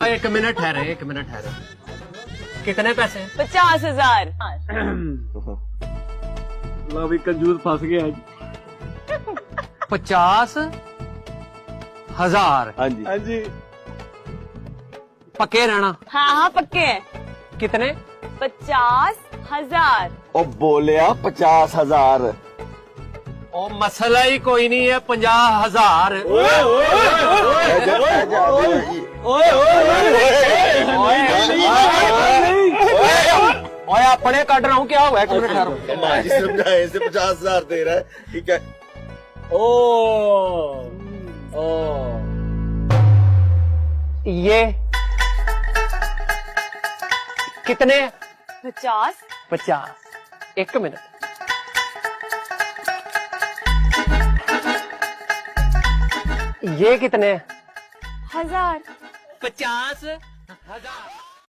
एक मिनट ठहरे, एक मिनट ठहरे। कितने पैसे? 50,000। लो भी कंजूस फंस गया। 50,000। हाँ जी, हाँ जी। पक्के रहना। हाँ हाँ पक्के हैं। कितने? 50,000। ओ बोलिया 50,000। ओ मसला ही कोई नहीं है, 50,000। ओए अपने काट रहा हूँ, क्या हुआ? एक मिनट ठहरो। माँ जी समझाए इसे 50,000 दे रहा है, ठीक है। ओ ये कितने? 50। 50। एक मिनट। ये कितने? 1000। 50,000।